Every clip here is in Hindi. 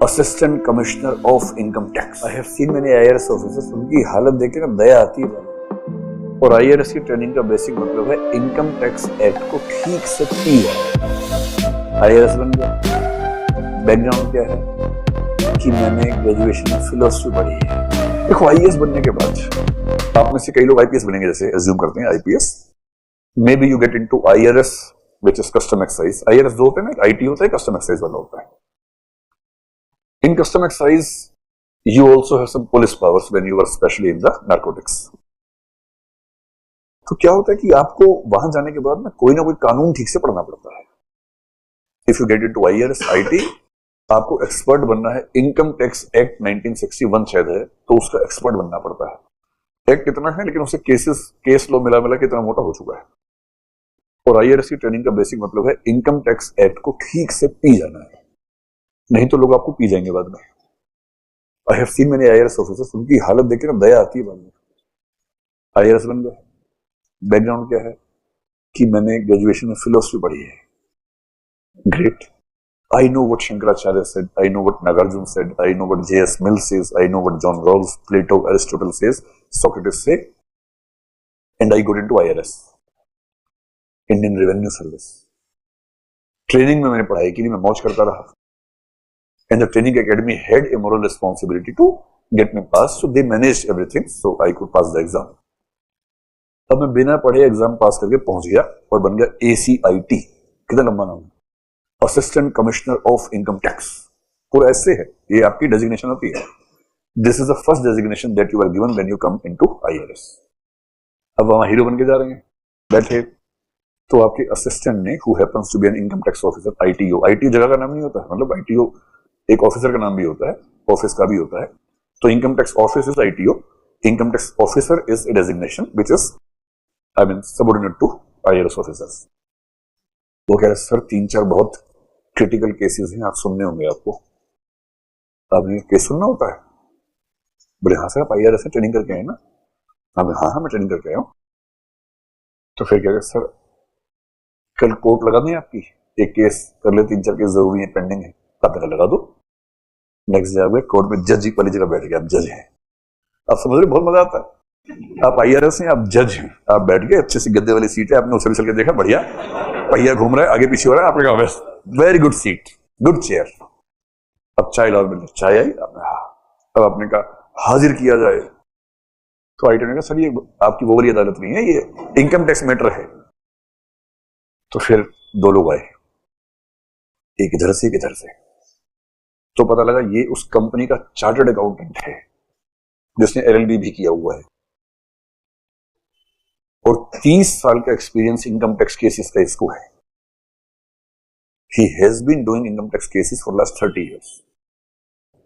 Assistant commissioner of income tax. I have seen many IRS officers, उनकी हालत देख के ना दया आती है। और आईआरएस की ट्रेनिंग का बेसिक मतलब है इनकम टैक्स एक्ट को ठीक से पी जाना। आईआरएस बन गया, बैकग्राउंड क्या है कि मैंने ग्रेजुएशन में फिलोसफी पढ़ी है। देखो आईएएस बनने के बाद आप में से कई लोग आईपीएस बनेंगे, जैसे एज्यूम करते हैं IPS. May be you get into IRS which is custom excise. IRS दो होते हैं ना, आईटी होता है, कस्टम एक्साइज वाला होता है। In custom excise, you also have some police powers when you are especially in the narcotics. तो क्या होता है कि आपको वहां जाने के बाद ना कोई कानून ठीक से पढ़ना पड़ता है। If you get into IRS, IT, आपको एक्सपर्ट बनना है। इनकम टैक्स एक्ट 1961 शायद है, तो उसका एक्सपर्ट बनना पड़ता है। एक्ट कितना है, लेकिन उससे केस लो मिला मिला कितना मोटा हो चुका है। और IRS की ट्रेनिंग का बेसिक मतलब है इनकम टैक्स एक्ट को ठीक से पी जाना है, नहीं तो लोग आपको पी जाएंगे बाद में। I have seen many IRS officers, उनकी हालत देख के ना दया आती है बाद में। आईआरएस बन गया, बैकग्राउंड क्या है कि मैंने ग्रेजुएशन में फिलोसफी पढ़ी है। Great, I know what Shankaracharya said, I know what Nagarjuna said, I know what J S Mill says, I know what John Rawls, Plato, Aristotle says, Socrates say, and I got into IRS, Indian Revenue Service. Training में मैंने पढ़ाई की नहीं, मैं मौज करता रहा। And the training academy had a moral responsibility to get me passed, so they managed everything, so I could pass the exam. अब मैं बिना पढ़े एग्जाम पास करके पहुंच गया और बन गया ACIT। कितना लंबा नाम है, assistant commissioner of income tax. पूरा ऐसे है, ये आपकी डेजिग्नेशन होती है। This is the first designation that you are given when you come into IRS। अब वहां हीरो बन के जा रहे हैं, बैठे तो आपके असिस्टेंट ने, who happens to be an income tax officer, ITO। ITO जगह का नाम नहीं होता है, मतलब ITO एक ऑफिसर का नाम भी होता है, ऑफिस का भी होता है। तो income tax office is ITO, income tax officer is a designation which is I mean subordinate to IRS officers. वो कह रहे सर 3-4 बहुत क्रिटिकल केसेस हैं, आप सुनने होंगे, आपने केस सुनना होता है। बोले हाँ सर, आप IRS से ट्रेनिंग करके आए ना? हाँ मैं ट्रेनिंग करके आया हूँ। तो फिर कह रहे सर कल कोर्ट लगा दें आपकी, एक केस कर ले, 3-4 केस जरूरी है, पेंडिंग है, आप लगा दो। नेक्स्ट डे आप गए कोर्ट में, जज वाली जगह बैठ गए, आप जज हैं। आप समझ रहे, बहुत मजा आता है। आप IRS हैं, आप जज हैं, आप बैठ गए, अच्छे से गद्दे वाली सीट है, आपने उछल के देखा, बढ़िया पहिया घूम रहा है, आगे पीछे हो रहा है, आपने कहा बस very good seat, good chair. अब चाय लाओ, मिले चाय आई, अब आपने कहा हाजिर किया जाए। तो ITO ने कहा सर ये आपकी वो वाली अदालत नहीं है, ये इनकम टैक्स मैटर है। तो फिर 2 लोग आए, एक इधर से एक इधर से। तो पता लगा ये उस कंपनी का चार्टर्ड अकाउंटेंट है जिसने LLB भी किया हुआ है और 30 साल का एक्सपीरियंस इनकम टैक्स केसेस का इसको है। He has been doing income tax cases for last 30 years.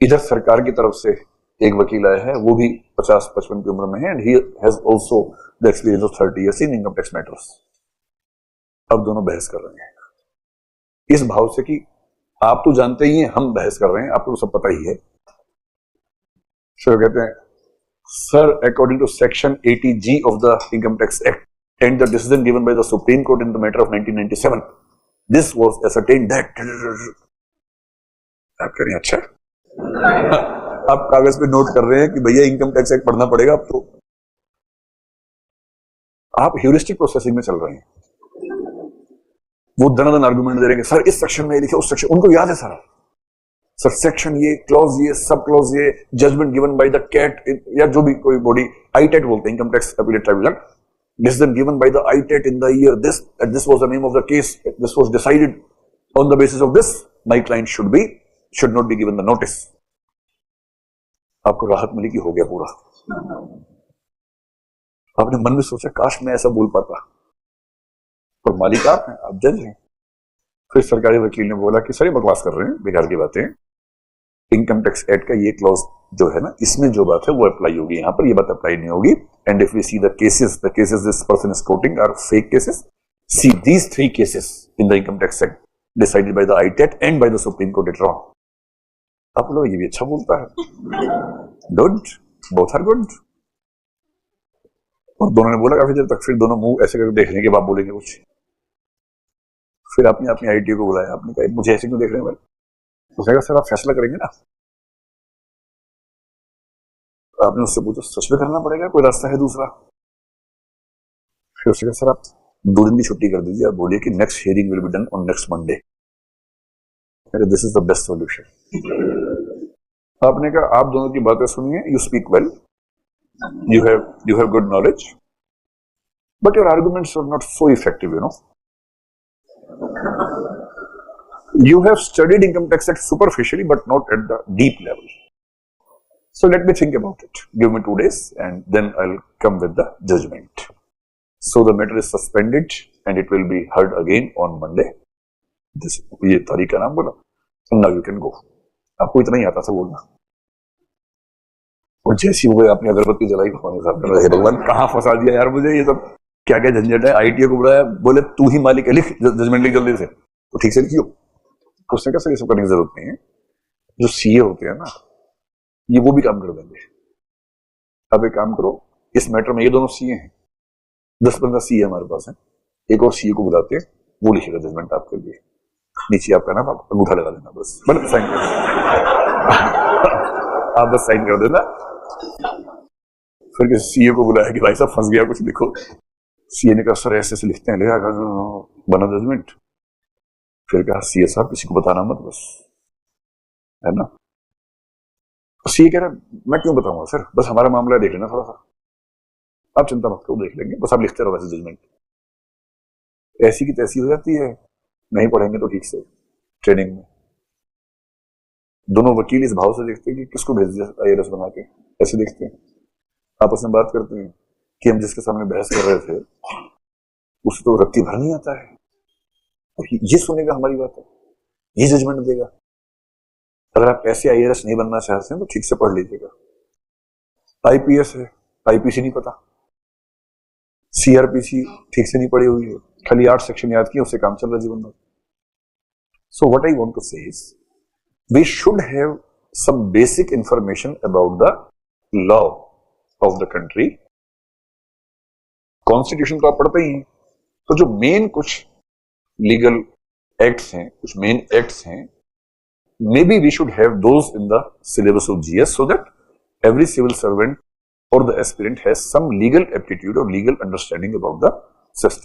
इधर सरकार की तरफ से एक वकील आया है, वो भी 50-55 की उम्र में है, and he has also the experience of 30 years in income tax matters. अब दोनों बहस कर रहे हैं इस भाव से कि आप तो जानते ही हैं, हम बहस कर रहे हैं, आपको तो सब पता ही है। सर कहते हैं sir according to section 80G of the income tax act and the decision given by the supreme court in the matter of 1997 this was ascertained that. आप कह रहे हैं अच्छा आप कागज पे नोट कर रहे हैं कि भैया इनकम टैक्स एक्ट पढ़ना पड़ेगा। अब तो आप ह्यूरिस्टिक प्रोसेसिंग में चल रहे हैं, वो दनादन आर्गुमेंट दे रहे हैं सर इस सेक्शन में लिखे, उस सेक्शन, उनको याद है सारा, सर सेक्शन ये, क्लॉज ये, सब क्लॉज ये, judgement given by the CAT या जो भी कोई बॉडी, आईटेट बोलते हैं, income tax appellate tribunal, decision given by the ITAT in the year this, this was the name of the case, this was decided on the basis of this, my client should not be given the notice. आपको राहत मिली कि हो गया पूरा। आपने मन में सोचा काश मैं ऐसा बोल पाता, और मालिक आप हैं, आप जज हैं। फिर सरकारी वकील ने बोला कि सर ये बकवास कर रहे हैं, बेकार की बातें। इनकम टैक्स एक्ट का ये क्लॉज जो है ना, इसमें जो बात है वो अप्लाई होगी, यहाँ पर ये बात अप्लाई नहीं होगी। And if we see the cases this person is quoting are fake cases. See these 3 cases in the income tax act decided by the ITAT and by the supreme court it wrong. आप लोग ये भी अच्छा बोलता है, गुड, बोथ आर गुड। और दोनों ने बोला काफी देर तक, फिर दोनों मुंह ऐसे करके देखने के बाद बोलेंगे कुछ। फिर आपने अपनी ITO को बुलाया, आपने कहा मुझे ऐसे क्यों देख रहे हैं भाई? उसने कहा सर आप फैसला करेंगे ना? आपने उससे पूछा सच में करना पड़ेगा, कोई रास्ता है दूसरा? फिर उसने कहा सर आप 2 दिन की छुट्टी कर दीजिए, आप बोलिए कि next hearing will be done on next Monday. This is the best solution. आपने कहा आप दोनों की बातें सुनिए, you speak well, you have good knowledge, but your arguments are not so effective, you know. You have studied income tax act superficially but not at the deep level, so let me think about it, give me 2 days and then I'll come with the judgment. So the matter is suspended and it will be heard again on Monday. This ये तारीख का नाम बोला, now you can go. आपको इतना ही आता था बोलना, और जैसी वो आपने अगरबत्ती जलाई भगवान कहाँ फंसा दिया यार मुझे, ये सब क्या क्या झंझट है। आईटीओ को बुलाया, बोले तू ही मालिक है, लिख जजमेंट लिख जल्दी से, तो ठीक से लिखियो। उसने कहा सर ये सब करने की जरूरत नहीं है, जो सीए होते हैं ना ये वो भी काम कर देंगे। अब एक काम करो, इस मैटर में ये दोनों सीए हैं, 10-15 सीए हमारे पास हैं, एक और सीए को बुलाते हैं, वो लिखेगा जजमेंट आपके लिए, नीचे आपका नाम, आप अंगूठा लगा देना बस, मतलब साइन कर देना आप बस साइन कर देना। फिर किसी सीए को बुलाया कि भाई साहब फंस गया, कुछ लिखो। सीए ने कहा सर ऐसे ऐसे लिखते हैं, लिखा बना जजमेंट। फिर कहा सीए साहब किसी को बताना मत बस, है ना। सीए कह रहा मैं क्यों बताऊंगा सर, बस हमारा मामला देख लेना थोड़ा सा, आप चिंता मत करो, देख लेंगे, बस आप लिखते रहो वैसे जजमेंट। ऐसी की तैसी हो जाती है, नहीं पढ़ेंगे तो ठीक से ट्रेनिंग में। दोनों वकील इस भाव से देखते हैं कि किसको भेज दिया आईआरएस बना के, ऐसे देखते हैं, आपस में बात करते हैं कि हम जिसके सामने बहस कर रहे थे उसे तो रत्ती भर नहीं आता है, और ये सुनेगा हमारी बात है, ये जजमेंट देगा। अगर आप ऐसे आईआरएस नहीं बनना चाहते हैं तो ठीक से पढ़ लीजिएगा। आईपीएस है, आईपीसी नहीं पता, सीआरपीसी ठीक से नहीं पढ़ी हुई है, खाली 8 सेक्शन याद किए, उससे काम चल रहा जीवन में। So what I want to say is we should have some basic information about the law of the country. Constitution तो आप पढ़ते ही हैं, तो जो मेन कुछ लीगल एक्ट्स हैं, कुछ मेन एक्ट्स हैं, maybe we should have those in the syllabus of GS, so that every civil servant or the aspirant has some legal aptitude or legal understanding about the system.